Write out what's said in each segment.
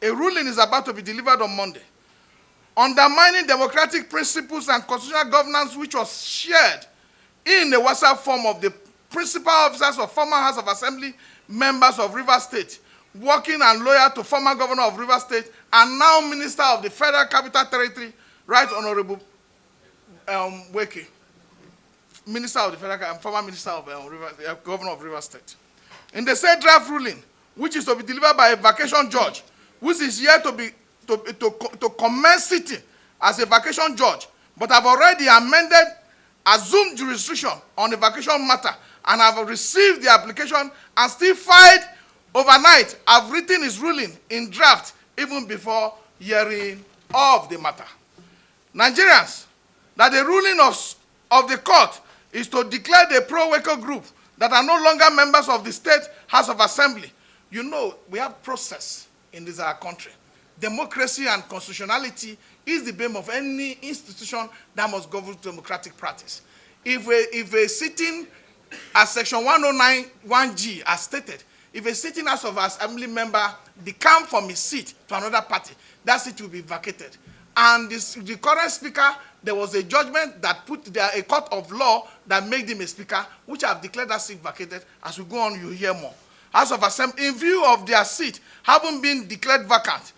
A ruling is about to be delivered on Monday, undermining democratic principles and constitutional governance, which was shared in the WhatsApp form of the principal officers of former House of Assembly members of Rivers State, working and loyal to former governor of Rivers State and now Minister of the Federal Capital Territory, Right Honorable Wike, Minister of the Federal, former Minister of Governor of Rivers State. In the said draft ruling, which is to be delivered by a vacation judge, which is yet to commence sitting as a vacation judge, but have already amended, assumed jurisdiction on the vacation matter, and have received the application and still filed overnight, have written his ruling in draft even before hearing of the matter. Nigerians, that the ruling of the court is to declare the pro-Wike group that are no longer members of the State House of Assembly. You know, we have process in this our country. Democracy and constitutionality is the bane of any institution that must govern democratic practice. If a sitting, as Section 109(1)(g) as stated, if a sitting House of Assembly member decamp from his seat to another party, that seat will be vacated. And the current speaker, there was a judgment that put there a court of law that made him a speaker, which have declared that seat vacated. As we go on, you hear more. House of Assembly, in view of their seat having been declared vacant,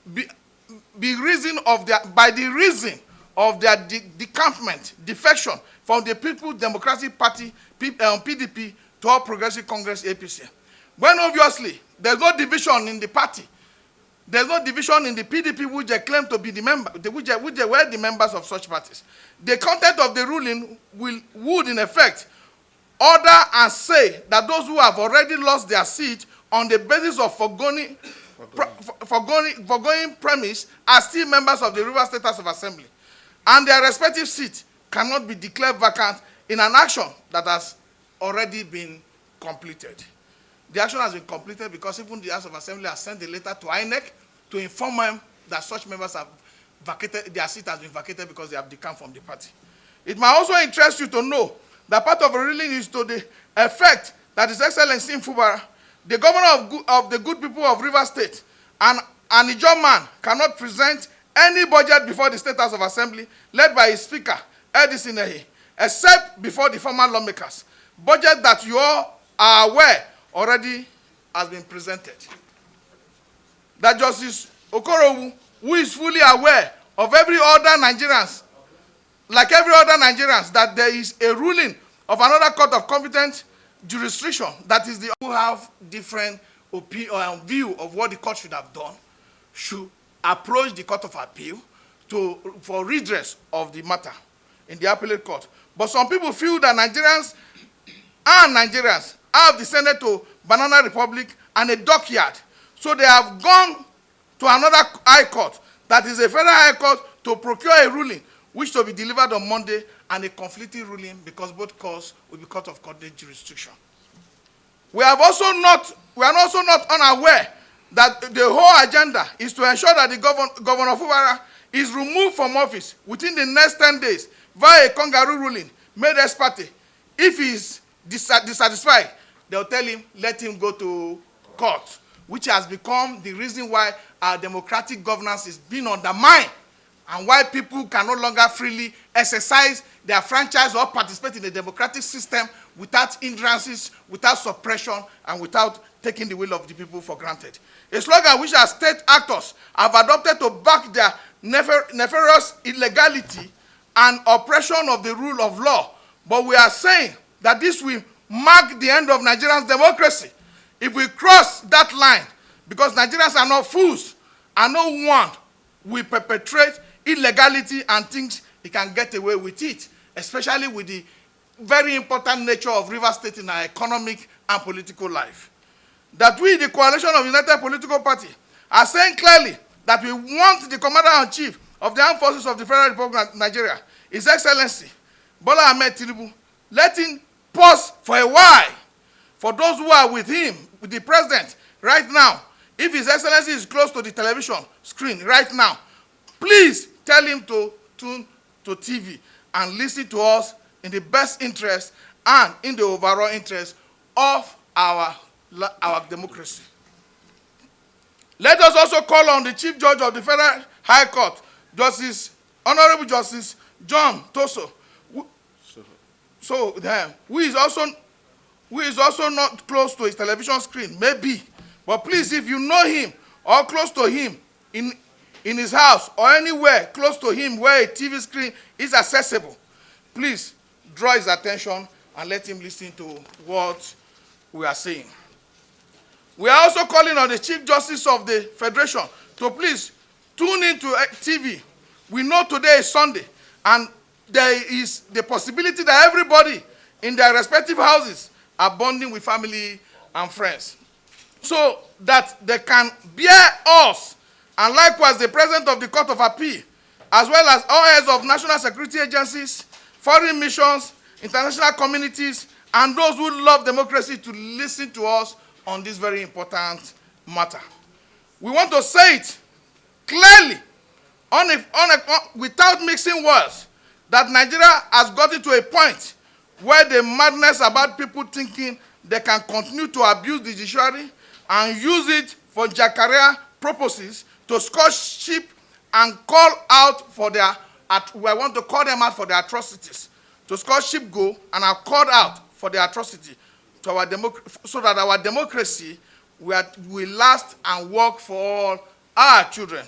by the reason of their decampment, defection from the People's Democratic Party, PDP, to All Progressive Congress, APC. When obviously there's no division in the party, there's no division in the PDP, which they claim to be the member, which they were the members of such parties. The content of the ruling would in effect order and say that those who have already lost their seat on the basis of foregoing premise are still members of the Rivers State House of Assembly, and their respective seats cannot be declared vacant in an action that has already been completed. The action has been completed because even the House of Assembly has sent a letter to INEC to inform them that such members have vacated, their seat has been vacated because they have decamped from the party. It might also interest you to know that part of the ruling is to the effect that His Excellency in Fubara, the governor of the good people of Rivers State, and an Ijaw man cannot present any budget before the State House of Assembly led by his speaker, Edison Ehi, except before the former lawmakers. Budget that you all are aware already has been presented. That Justice Okorowu, who is fully aware of every other Nigerians, like every other Nigerians, that there is a ruling of another court of competent jurisdiction that is the who have different opinion or view of what the court should have done, should approach the Court of Appeal for redress of the matter in the appellate court. But some people feel that Nigerians have descended to Banana Republic and a dockyard. So they have gone to another high court, that is a federal high court, to procure a ruling which will be delivered on Monday, and a conflicting ruling because both courts will be court of coordinate jurisdiction. We are also not unaware that the whole agenda is to ensure that the Governor Fubara is removed from office within the next 10 days via a kangaroo ruling made ex parte. If he is dissatisfied, they'll tell him, let him go to court, which has become the reason why our democratic governance is being undermined and why people can no longer freely exercise their franchise or participate in the democratic system without hindrances, without suppression, and without taking the will of the people for granted. A slogan which our state actors have adopted to back their nefarious illegality and oppression of the rule of law. But we are saying that this will mark the end of Nigeria's democracy if we cross that line, because Nigerians are not fools, and no one will perpetrate illegality and thinks he can get away with it, especially with the very important nature of Rivers State in our economic and political life. That we, the coalition of United Political Party, are saying clearly that we want the Commander-in-Chief of the Armed Forces of the Federal Republic of Nigeria, His Excellency Bola Ahmed Tinubu, let him pause for a while. For those who are with him, with the president right now, if His Excellency is close to the television screen right now, please tell him to tune to TV and listen to us in the best interest and in the overall interest of our democracy. Let us also call on the Chief Judge of the Federal High Court, Honorable Justice John Toso, who is also not close to his television screen, maybe. But please, if you know him or close to him in his house or anywhere close to him where a TV screen is accessible, please draw his attention and let him listen to what we are saying. We are also calling on the Chief Justice of the Federation to please tune into TV. We know today is Sunday, and there is the possibility that everybody in their respective houses are bonding with family and friends, so that they can bear us, and likewise the President of the Court of Appeal, as well as all heads of national security agencies, foreign missions, international communities, and those who love democracy to listen to us on this very important matter. We want to say it clearly, without mixing words, that Nigeria has gotten to a point where the madness about people thinking they can continue to abuse the judiciary and use it for jackaria purposes to score sheep and call out for their, we want to call them out for their atrocities, to score sheep go and are called out for their atrocity, to our so that our democracy will last and work for all our children.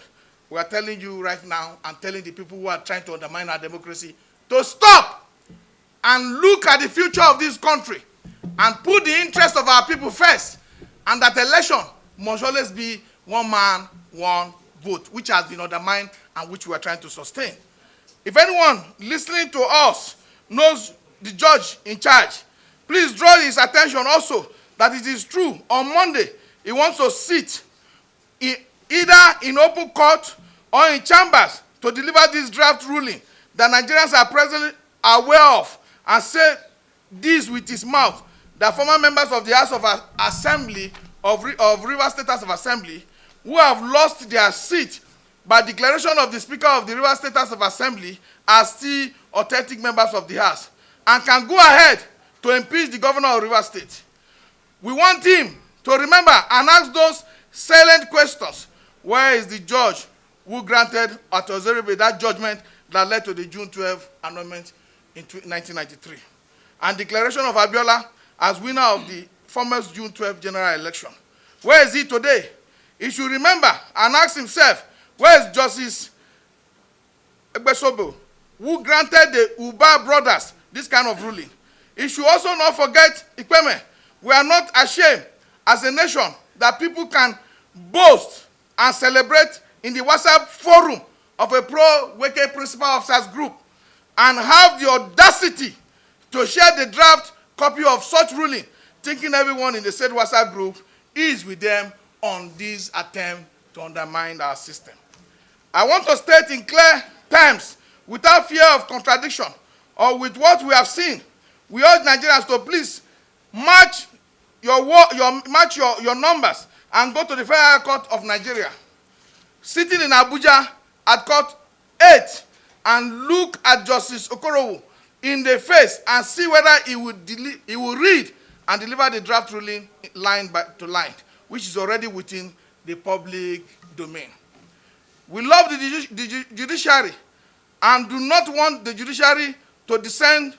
We are telling you right now and telling the people who are trying to undermine our democracy to stop and look at the future of this country and put the interest of our people first, and that election must always be one man, one vote, which has been undermined and which we are trying to sustain. If anyone listening to us knows the judge in charge, please draw his attention also that it is true on Monday he wants to sit either in open court or in chambers to deliver this draft ruling that Nigerians are presently aware of, and say this with his mouth, that former members of the House of Assembly, of Rivers State House of Assembly, who have lost their seat by declaration of the Speaker of the Rivers State House of Assembly, are still authentic members of the House and can go ahead to impeach the governor of Rivers State. We want him to remember and ask those silent questions. Where is the judge who granted Atozerebe that judgment that led to the June 12 annulment in 1993, and declaration of Abiola as winner of the former June 12 general election? Where is he today? He should remember and ask himself, where is Justice Egbesobo, who granted the Uba brothers this kind of ruling? He should also not forget Ikpeme. We are not ashamed as a nation that people can boast and celebrate in the WhatsApp forum of a pro-Wike principal officers group and have the audacity to share the draft copy of such ruling, thinking everyone in the said WhatsApp group is with them on this attempt to undermine our system. I want to state in clear terms, without fear of contradiction or with what we have seen, we urge Nigerians to please match your numbers and go to the Federal Court of Nigeria, sitting in Abuja at Court 8, and look at Justice Okorowo in the face and see whether he will read and deliver the draft ruling line to line, which is already within the public domain. We love the judiciary and do not want the judiciary to descend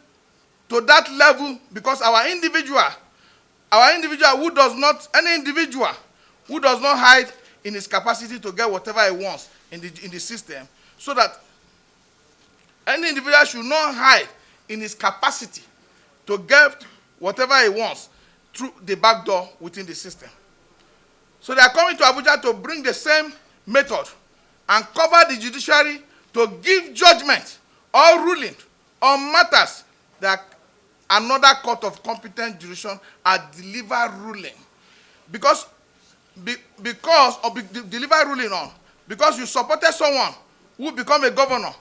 to that level, because any individual who does not hide in his capacity to get whatever he wants in the system, so that any individual should not hide in his capacity to get whatever he wants through the back door within the system. So they are coming to Abuja to bring the same method and cover the judiciary to give judgment or ruling on matters that another court of competent jurisdiction are deliver ruling. Because you supported someone who become a governor,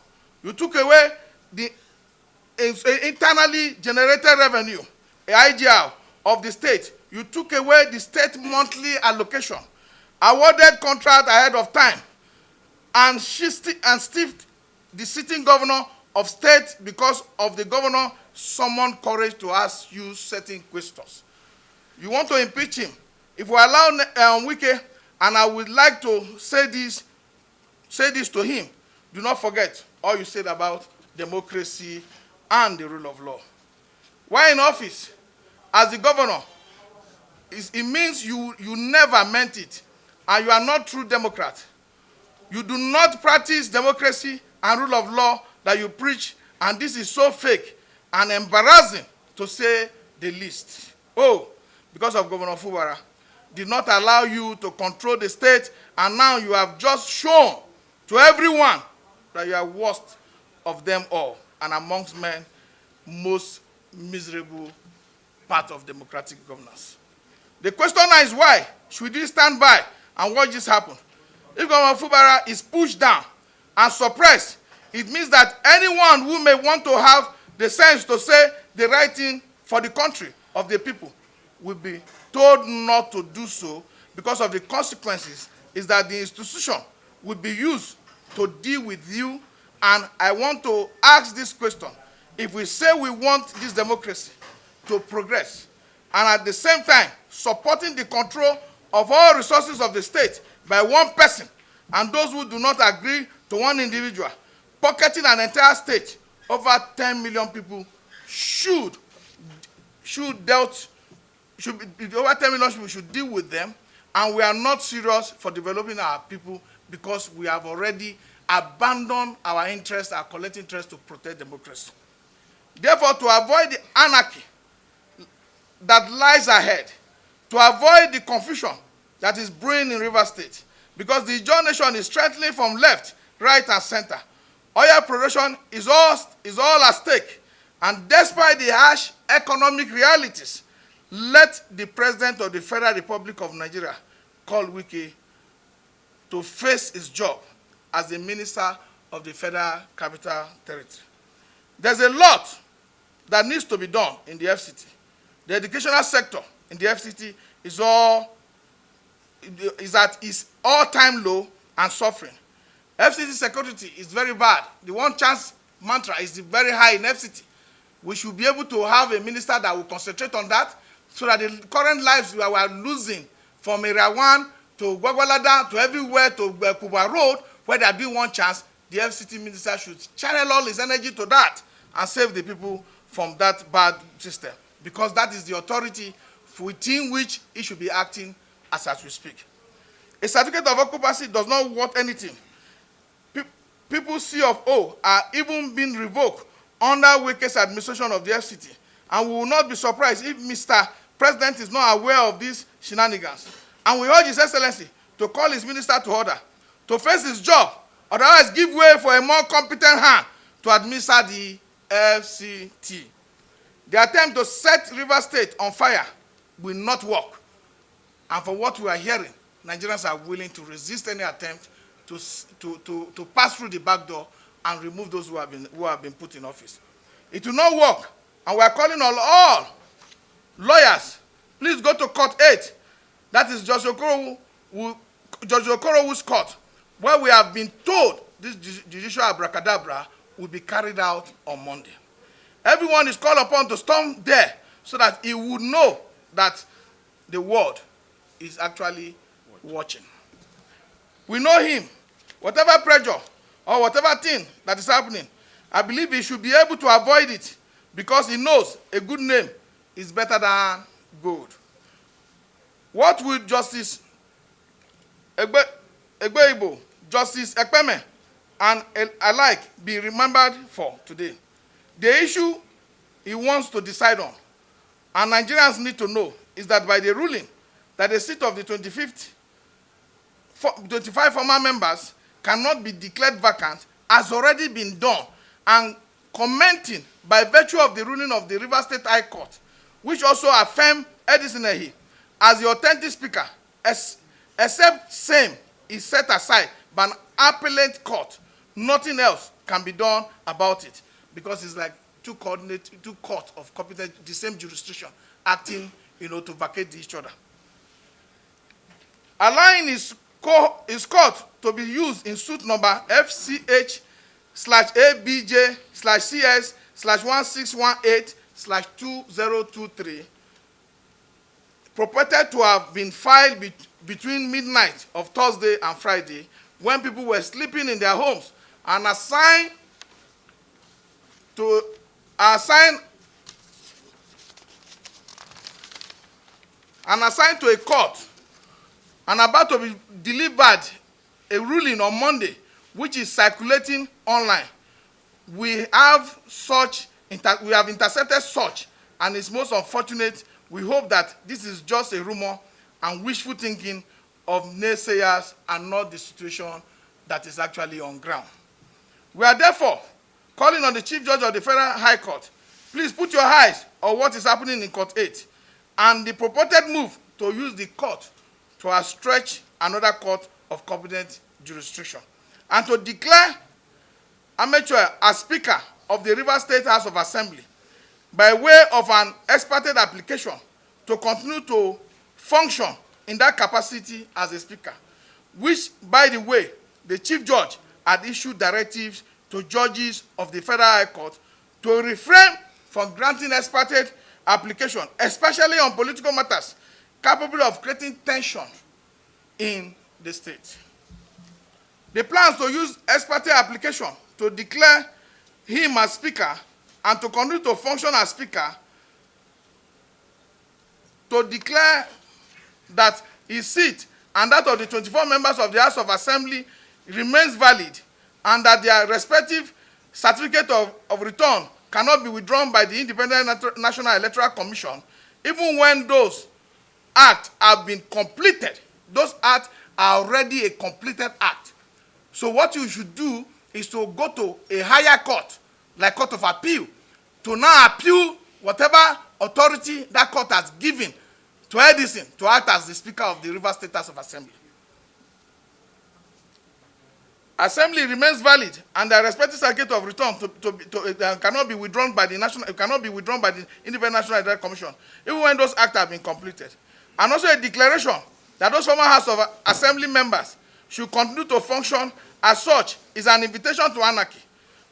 you took away the internally generated revenue, IGR of the state, you took away the state monthly allocation, awarded contract ahead of time, and stiffed the sitting governor of state because of the governor summoned courage to ask you certain questions. You want to impeach him. If we allow Wike And I would like to say this to him. Do not forget all you said about democracy and the rule of law. While in office, as the governor, it means you never meant it, and you are not true Democrat. You do not practice democracy and rule of law that you preach, and this is so fake and embarrassing, to say the least. Oh, because of Governor Fubara did not allow you to control the state, and now you have just shown to everyone that you are worst of them all, and amongst men, most miserable part of democratic governance. The question now is, why should we stand by and watch this happen? If Governor Fubara is pushed down and suppressed, it means that anyone who may want to have the sense to say the right thing for the country of the people will be told not to do so, because of the consequences is that the institution will be used to deal with you. And I want to ask this question. If we say we want this democracy to progress, and at the same time supporting the control of all resources of the state by one person, and those who do not agree to one individual, pocketing an entire state, over 10 million people should be, over 10 million people should deal with them, and we are not serious for developing our people, because we have already abandoned our interests, our collective interests, to protect democracy. Therefore, to avoid the anarchy that lies ahead, to avoid the confusion that is brewing in Rivers State, because the Ijaw nation is strengthening from left, right, and center. Oil production is all at stake, and despite the harsh economic realities, let the President of the Federal Republic of Nigeria call Wike to face his job as the Minister of the Federal Capital Territory. There's a lot that needs to be done in the FCT. The educational sector in the FCT is at its all-time low and suffering. FCT security is very bad. The one chance mantra is very high in FCT. We should be able to have a minister that will concentrate on that, so that the current lives we are losing from Area 1 to Gwagwalada to everywhere to Kuba Road, where there be one chance, the FCT minister should channel all his energy to that and save the people from that bad system, because that is the authority within which he should be acting as we speak. A certificate of occupancy does not worth anything. People's C of O are even being revoked under Wike's administration of the FCT, and we will not be surprised if Mr. President is not aware of these shenanigans. And we urge His Excellency to call his minister to order, to face his job, otherwise give way for a more competent hand to administer the FCT. The attempt to set Rivers State on fire will not work. And from what we are hearing, Nigerians are willing to resist any attempt to pass through the back door and remove those who have been put in office. It will not work, and we are calling on all lawyers, please go to Court 8. That is Judge Okoro's court, where we have been told this judicial abracadabra will be carried out on Monday. Everyone is called upon to storm there, so that he would know that the world is actually watching. We know him. Whatever pressure or whatever thing that is happening, I believe he should be able to avoid it, because he knows a good name is better than gold. What will Justice Egbe, Justice Ekpeme, and alike be remembered for today? The issue he wants to decide on, and Nigerians need to know, is that by the ruling that the seat of the 25 former members cannot be declared vacant has already been done, and commenting by virtue of the ruling of the Rivers State High Court, which also affirmed Edison Ehi as the authentic speaker, except same is set aside by an appellate court. Nothing else can be done about it, because it's like two courts of competent, the same jurisdiction, acting, to vacate each other. Allowing his court to be used in suit number FCH/ABJ/CS/1618/2023, purported to have been filed between midnight of Thursday and Friday, when people were sleeping in their homes, and assigned to a court, and about to be delivered a ruling on Monday, which is circulating online. We have intercepted such, and it's most unfortunate. We hope that this is just a rumor and wishful thinking of naysayers and not the situation that is actually on ground. We are therefore calling on the Chief Judge of the Federal High Court, please put your eyes on what is happening in Court 8 and the purported move to use the court to stretch another court of competent jurisdiction, and to declare Amateur as Speaker of the Rivers State House of Assembly by way of an expected application to continue to function in that capacity as a Speaker, which, by the way, the Chief Judge had issued directives to judges of the Federal High Court to refrain from granting expected application, especially on political matters capable of creating tension in the state. The plans to use expected application to declare him as Speaker and to continue to function as Speaker, to declare that his seat and that of the 24 members of the House of Assembly remains valid, and that their respective certificate of return cannot be withdrawn by the Independent National Electoral Commission, even when those acts have been completed. Those acts are already a completed act. So what you should do is to go to a higher court, like Court of Appeal, to now appeal whatever authority that court has given to Edison to act as the Speaker of the Rivers State House of Assembly. Assembly remains valid, and the respective certificate of return cannot be withdrawn by the Independent National Electoral Commission, even when those acts have been completed. And also a declaration that those former House of Assembly members should continue to function as such is an invitation to anarchy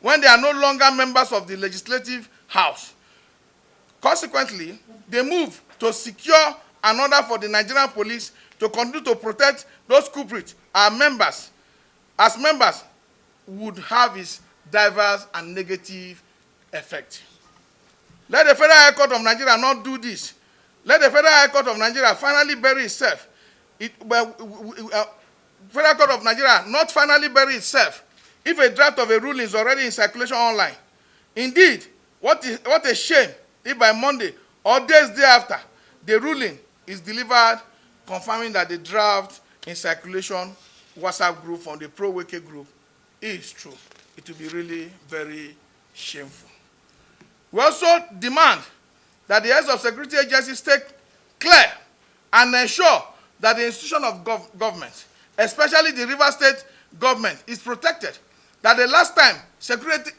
when they are no longer members of the Legislative House. Consequently, they move to secure an order for the Nigerian police to continue to protect those culprits, our members, as members would have its diverse and negative effect. Let the Federal High Court of Nigeria not do this. Let the Federal High Court of Nigeria finally bury itself. Federal Court of Nigeria not finally bury itself if a draft of a ruling is already in circulation online. Indeed, what a shame if by Monday or days thereafter the ruling is delivered confirming that the draft in circulation WhatsApp group from the pro-Wike group is true. It will be really very shameful. We also demand that the heads of security agencies take clear and ensure that the institution of government, especially the River State government, is protected. That the last time security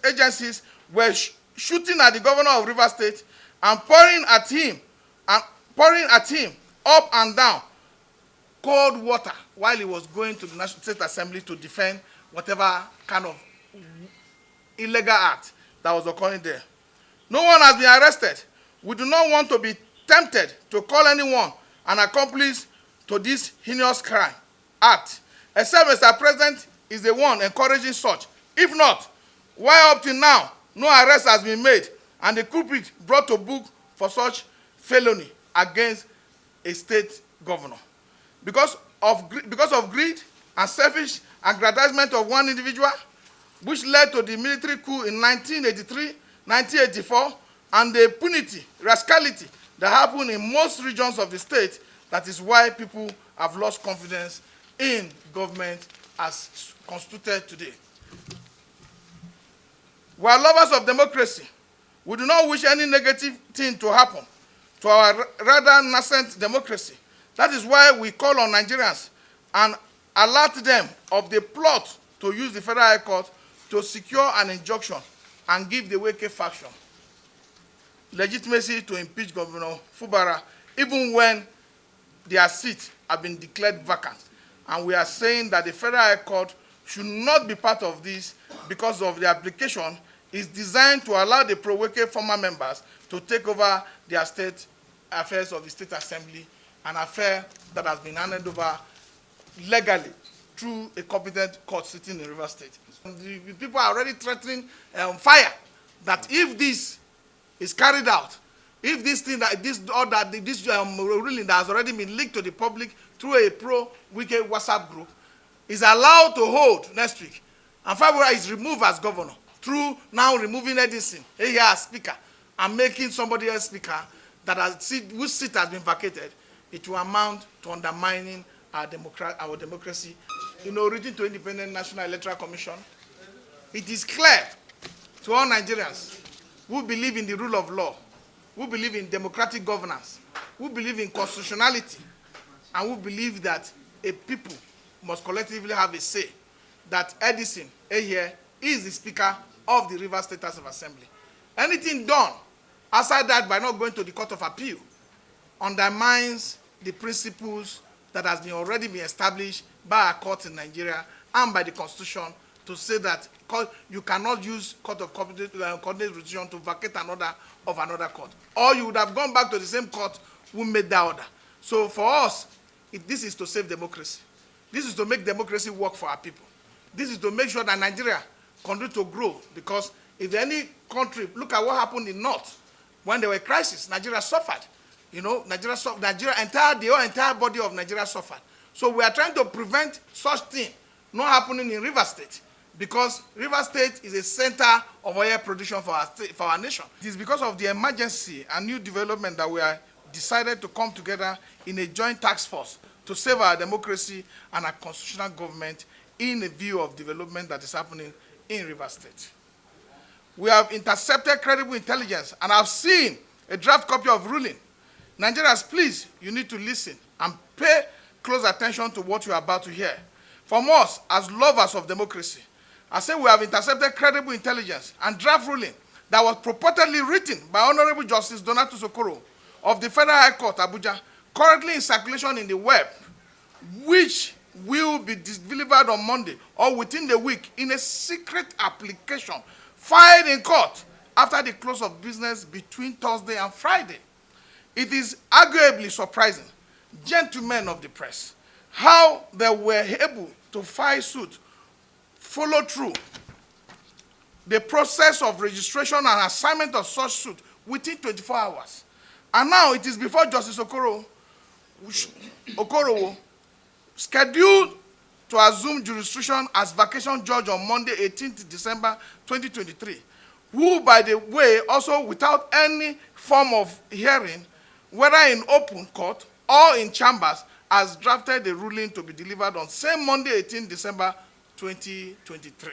agencies were shooting at the governor of River State and pouring at him up and down cold water while he was going to the National State Assembly to defend whatever kind of illegal act that was occurring there. No one has been arrested. We do not want to be tempted to call anyone an accomplice to this heinous crime act, except Mr. President is the one encouraging such. If not, why up till now no arrest has been made and the culprit brought to book for such felony against a state governor? Because of greed and selfish aggrandizement of one individual, which led to the military coup in 1983, 1984, and the impunity, rascality that happened in most regions of the state. That is why people have lost confidence in government as constituted today. We are lovers of democracy. We do not wish any negative thing to happen to our rather nascent democracy. That is why we call on Nigerians and alert them of the plot to use the Federal High Court to secure an injunction and give the Wike faction legitimacy to impeach Governor Fubara, even when their seats have been declared vacant. And we are saying that the Federal High Court should not be part of this because of the application is designed to allow the pro-Wike former members to take over their state affairs of the State Assembly an affair that has been handed over legally through a competent court sitting in Rivers State. The people are already threatening fire that if this is carried out, if this thing that this ruling that has already been leaked to the public through a pro-Wike WhatsApp group is allowed to hold next week, and Fubara is removed as governor through now removing Edison here as speaker and making somebody else speaker whose seat has been vacated, it will amount to undermining our democracy. Reaching to independent National Electoral Commission, it is clear to all Nigerians who believe in the rule of law, who believe in democratic governance, who believe in constitutionality, and who believe that a people must collectively have a say, that Edison here is the Speaker of the Rivers State House of Assembly. Anything done outside that by not going to the Court of Appeal undermines the principles that has already been established by our courts in Nigeria and by the Constitution to say that you cannot use court of coordinated decision to vacate another court. Or you would have gone back to the same court who made that order. So for us, this is to save democracy. This is to make democracy work for our people. This is to make sure that Nigeria continue to grow, because if any country, look at what happened in North, when there were crises, Nigeria suffered. The whole entire body of Nigeria suffered. So we are trying to prevent such thing not happening in Rivers State, because Rivers State is a center of oil production for our nation. It is because of the emergency and new development that we are decided to come together in a joint task force to save our democracy and our constitutional government in a view of development that is happening in Rivers State. We have intercepted credible intelligence and have seen a draft copy of ruling. Nigerians, please, you need to listen and pay close attention to what you are about to hear. From us, as lovers of democracy, I say we have intercepted credible intelligence and draft ruling that was purportedly written by Honorable Justice Donatus Okoro of the Federal High Court, Abuja, currently in circulation in the web, which will be delivered on Monday or within the week in a secret application filed in court after the close of business between Thursday and Friday. It is arguably surprising, gentlemen of the press, how they were able to file suit, follow through the process of registration and assignment of such suit within 24 hours. And now it is before Justice Okoro, scheduled to assume jurisdiction as vacation judge on Monday, 18th December 2023, who, by the way, also without any form of hearing, whether in open court or in chambers, has drafted a ruling to be delivered on same Monday, 18th December 2023.